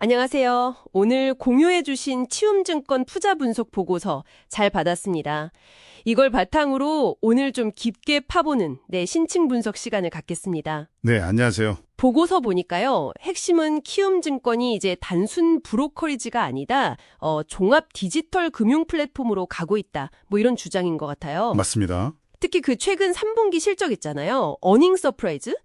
안녕하세요. 오늘 공유해주신 치움증권 투자 분석 보고서 잘 받았습니다. 이걸 바탕으로 오늘 좀 깊게 파보는 신층 분석 시간을 갖겠습니다. 네, 안녕하세요. 보고서 보니까요. 핵심은 키움증권이 이제 단순 브로커리지가 아니다. 종합 디지털 금융 플랫폼으로 가고 있다. 뭐 이런 주장인 것 같아요. 맞습니다. 특히 그 최근 3분기 실적 있잖아요. 어닝 서프라이즈?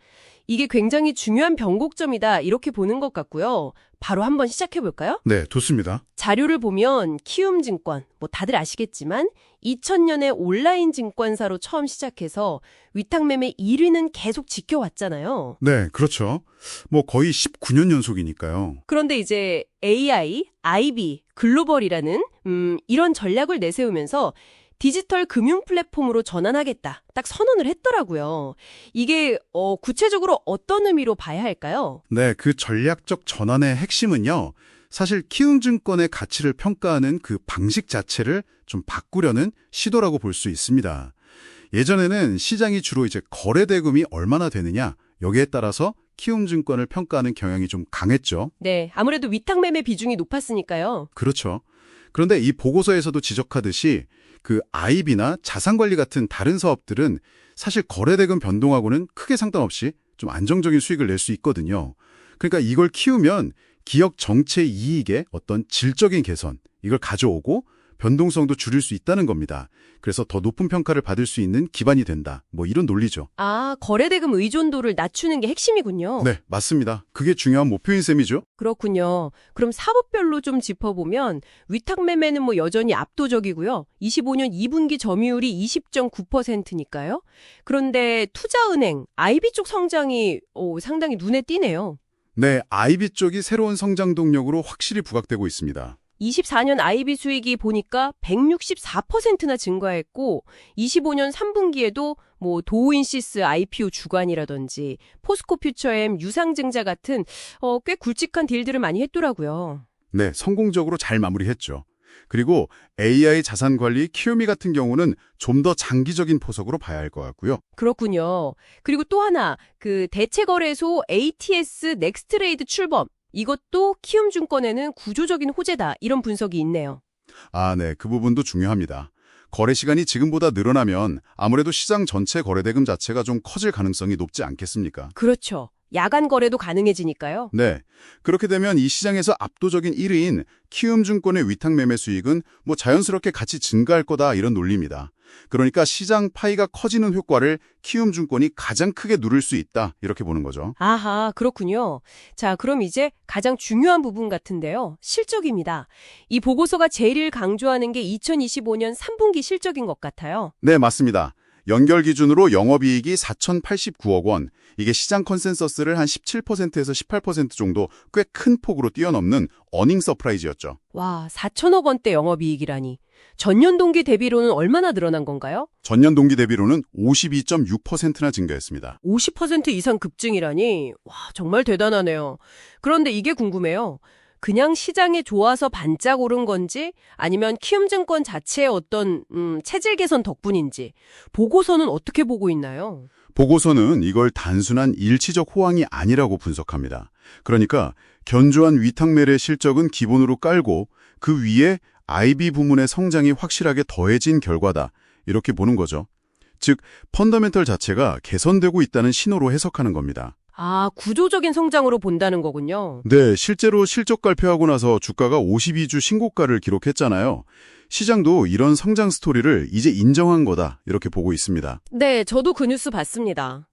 이게 굉장히 중요한 변곡점이다. 이렇게 보는 것 같고요. 바로 한번 시작해 볼까요? 네, 좋습니다. 자료를 보면 키움증권, 뭐 다들 아시겠지만 2000년에 온라인 증권사로 처음 시작해서 위탁매매 1위는 계속 지켜왔잖아요. 네, 그렇죠. 뭐 거의 19년 연속이니까요. 그런데 이제 AI, IB, 글로벌이라는 이런 전략을 내세우면서 디지털 금융 플랫폼으로 전환하겠다. 딱 선언을 했더라고요. 이게 구체적으로 어떤 의미로 봐야 할까요? 네, 그 전략적 전환의 핵심은요. 사실 키움증권의 가치를 평가하는 그 방식 자체를 좀 바꾸려는 시도라고 볼 수 있습니다. 예전에는 시장이 주로 이제 거래 대금이 얼마나 되느냐 여기에 따라서 키움증권을 평가하는 경향이 좀 강했죠. 네, 아무래도 위탁매매 비중이 높았으니까요. 그렇죠. 그런데 이 보고서에서도 지적하듯이 그 IB나 자산관리 같은 다른 사업들은 사실 거래대금 변동하고는 크게 상관없이 좀 안정적인 수익을 낼 수 있거든요. 그러니까 이걸 키우면 기업 전체 이익의 어떤 질적인 개선, 이걸 가져오고 변동성도 줄일 수 있다는 겁니다. 그래서 더 높은 평가를 받을 수 있는 기반이 된다. 뭐 이런 논리죠. 아, 거래대금 의존도를 낮추는 게 핵심이군요. 네, 맞습니다. 그게 중요한 목표인 셈이죠. 그렇군요. 그럼 사업별로 좀 짚어보면 위탁매매는 뭐 여전히 압도적이고요. 25년 2분기 점유율이 20.9%니까요. 그런데 투자은행, IB 쪽 성장이 상당히 눈에 띄네요. 네, IB 쪽이 새로운 성장 동력으로 확실히 부각되고 있습니다. 24년 IB 수익이 보니까 164%나 증가했고 25년 3분기에도 뭐 도우인시스 IPO 주관이라든지 포스코 퓨처엠 유상증자 같은 꽤 굵직한 딜들을 많이 했더라고요. 네, 성공적으로 잘 마무리했죠. 그리고 AI 자산관리 키움이 같은 경우는 좀 더 장기적인 포석으로 봐야 할 것 같고요. 그렇군요. 그리고 또 하나 그 대체거래소 ATS 넥스트레이드 출범. 이것도 키움증권에는 구조적인 호재다. 이런 분석이 있네요. 아, 네. 그 부분도 중요합니다. 거래 시간이 지금보다 늘어나면 아무래도 시장 전체 거래대금 자체가 좀 커질 가능성이 높지 않겠습니까? 그렇죠. 야간 거래도 가능해지니까요. 네. 그렇게 되면 이 시장에서 압도적인 1위인 키움증권의 위탁매매 수익은 뭐 자연스럽게 같이 증가할 거다 이런 논리입니다. 그러니까 시장 파이가 커지는 효과를 키움증권이 가장 크게 누릴 수 있다 이렇게 보는 거죠. 아하, 그렇군요. 자, 그럼 이제 가장 중요한 부분 같은데요. 실적입니다. 이 보고서가 제일 강조하는 게 2025년 3분기 실적인 것 같아요. 네, 맞습니다. 연결 기준으로 영업이익이 4,089억 원, 이게 시장 컨센서스를 한 17%에서 18% 정도 꽤 큰 폭으로 뛰어넘는 어닝 서프라이즈였죠. 와, 4천억 원대 영업이익이라니. 전년 동기 대비로는 얼마나 늘어난 건가요? 전년 동기 대비로는 52.6%나 증가했습니다. 50% 이상 급증이라니. 와, 정말 대단하네요. 그런데 이게 궁금해요. 그냥 시장에 좋아서 반짝 오른 건지 아니면 키움증권 자체의 어떤 체질 개선 덕분인지 보고서는 어떻게 보고 있나요? 보고서는 이걸 단순한 일시적 호황이 아니라고 분석합니다. 그러니까 견조한 위탁매매 실적은 기본으로 깔고 그 위에 IB 부문의 성장이 확실하게 더해진 결과다. 이렇게 보는 거죠. 즉, 펀더멘털 자체가 개선되고 있다는 신호로 해석하는 겁니다. 아, 구조적인 성장으로 본다는 거군요. 네, 실제로 실적 발표하고 나서 주가가 52주 신고가를 기록했잖아요. 시장도 이런 성장 스토리를 이제 인정한 거다 이렇게 보고 있습니다. 네, 저도 그 뉴스 봤습니다.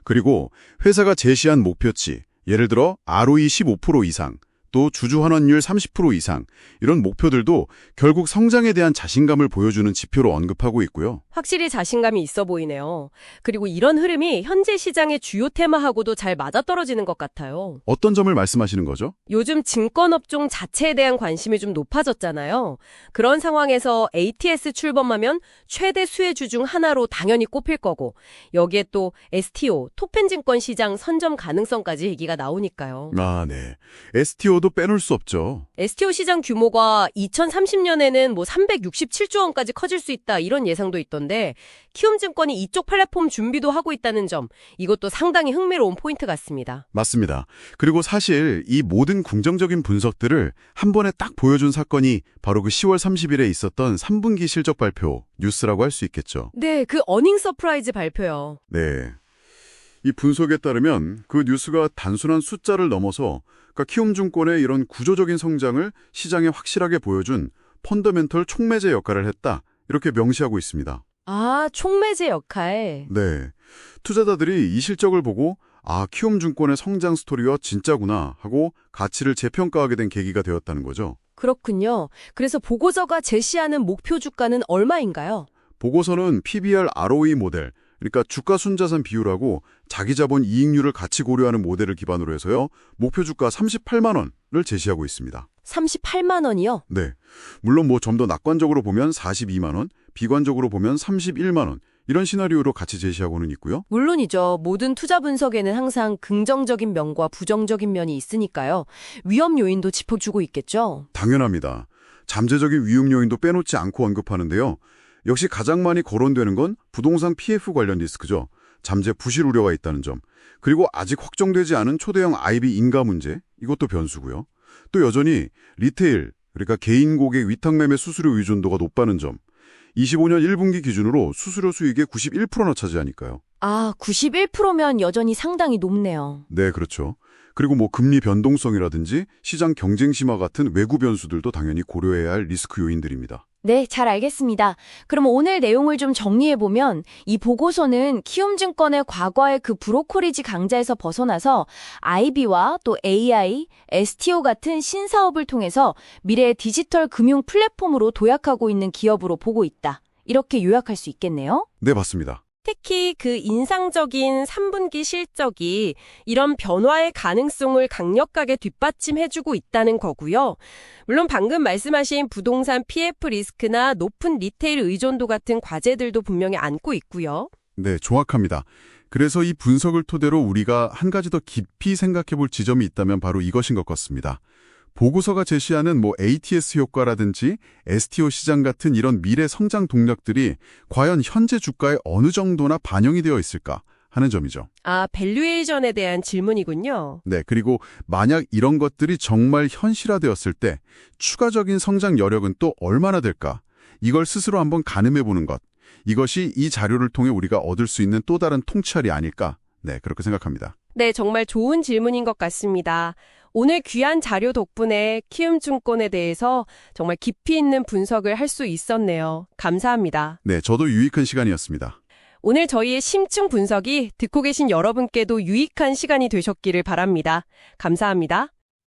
그리고 회사가 제시한 목표치, 예를 들어 ROE 15% 이상, 또 주주 환원율 30% 이상 이런 목표들도 결국 성장에 대한 자신감을 보여주는 지표로 언급하고 있고요. 확실히 자신감이 있어 보이네요. 그리고 이런 흐름이 현재 시장의 주요 테마하고도 잘 맞아떨어지는 것 같아요. 어떤 점을 말씀하시는 거죠? 요즘 증권업종 자체에 대한 관심이 좀 높아졌잖아요. 그런 상황에서 ATS 출범하면 최대 수혜주 중 하나로 당연히 꼽힐 거고 여기에 또 STO, 토펜증권 시장 선점 가능성까지 얘기가 나오니까요. 아, 네. STO STO도 빼놓을 수 없죠. STO 시장 규모가 2030년에는 뭐 367조 원까지 커질 수 있다 이런 예상도 있던데 키움증권이 이쪽 플랫폼 준비도 하고 있다는 점 이것도 상당히 흥미로운 포인트 같습니다. 맞습니다. 그리고 사실 이 모든 긍정적인 분석들을 한 번에 딱 보여준 사건이 바로 그 10월 30일에 있었던 3분기 실적 발표 뉴스라고 할 수 있겠죠. 네, 그 어닝 서프라이즈 발표요. 네. 이 분석에 따르면 그 뉴스가 단순한 숫자를 넘어서 그러니까 키움증권의 이런 구조적인 성장을 시장에 확실하게 보여준 펀더멘털 촉매제 역할을 했다. 이렇게 명시하고 있습니다. 아, 촉매제 역할. 네. 투자자들이 이 실적을 보고 아, 키움증권의 성장 스토리가 진짜구나 하고 가치를 재평가하게 된 계기가 되었다는 거죠. 그렇군요. 그래서 보고서가 제시하는 목표 주가는 얼마인가요? 보고서는 PBR ROE 모델, 그러니까 주가 순자산 비율하고 자기자본 이익률을 같이 고려하는 모델을 기반으로 해서요. 목표 주가 38만 원을 제시하고 있습니다. 38만 원이요? 네. 물론 뭐 좀 더 낙관적으로 보면 42만 원, 비관적으로 보면 31만 원 이런 시나리오로 같이 제시하고는 있고요. 물론이죠. 모든 투자 분석에는 항상 긍정적인 면과 부정적인 면이 있으니까요. 위험 요인도 짚어주고 있겠죠. 당연합니다. 잠재적인 위험 요인도 빼놓지 않고 언급하는데요. 역시 가장 많이 거론되는 건 부동산 PF 관련 리스크죠. 잠재 부실 우려가 있다는 점. 그리고 아직 확정되지 않은 초대형 IB 인가 문제, 이것도 변수고요. 또 여전히 리테일, 그러니까 개인 고객 위탁매매 수수료 의존도가 높다는 점. 25년 1분기 기준으로 수수료 수익의 91%나 차지하니까요. 아, 91%면 여전히 상당히 높네요. 네, 그렇죠. 그리고 뭐 금리 변동성이라든지 시장 경쟁 심화 같은 외부 변수들도 당연히 고려해야 할 리스크 요인들입니다. 네, 잘 알겠습니다. 그럼 오늘 내용을 좀 정리해보면 이 보고서는 키움증권의 과거의 그 브로커리지 강자에서 벗어나서 IB와 또 AI, STO 같은 신사업을 통해서 미래의 디지털 금융 플랫폼으로 도약하고 있는 기업으로 보고 있다. 이렇게 요약할 수 있겠네요? 네, 맞습니다. 특히 그 인상적인 3분기 실적이 이런 변화의 가능성을 강력하게 뒷받침해주고 있다는 거고요. 물론 방금 말씀하신 부동산 PF 리스크나 높은 리테일 의존도 같은 과제들도 분명히 안고 있고요. 네, 정확합니다. 그래서 이 분석을 토대로 우리가 한 가지 더 깊이 생각해 볼 지점이 있다면 바로 이것인 것 같습니다. 보고서가 제시하는 뭐 ATS 효과라든지 STO 시장 같은 이런 미래 성장 동력들이 과연 현재 주가에 어느 정도나 반영이 되어 있을까 하는 점이죠. 아, 밸류에이션에 대한 질문이군요. 네, 그리고 만약 이런 것들이 정말 현실화되었을 때 추가적인 성장 여력은 또 얼마나 될까? 이걸 스스로 한번 가늠해 보는 것. 이것이 이 자료를 통해 우리가 얻을 수 있는 또 다른 통찰이 아닐까? 네, 그렇게 생각합니다. 네, 정말 좋은 질문인 것 같습니다. 오늘 귀한 자료 덕분에 키움증권에 대해서 정말 깊이 있는 분석을 할 수 있었네요. 감사합니다. 네, 저도 유익한 시간이었습니다. 오늘 저희의 심층 분석이 듣고 계신 여러분께도 유익한 시간이 되셨기를 바랍니다. 감사합니다.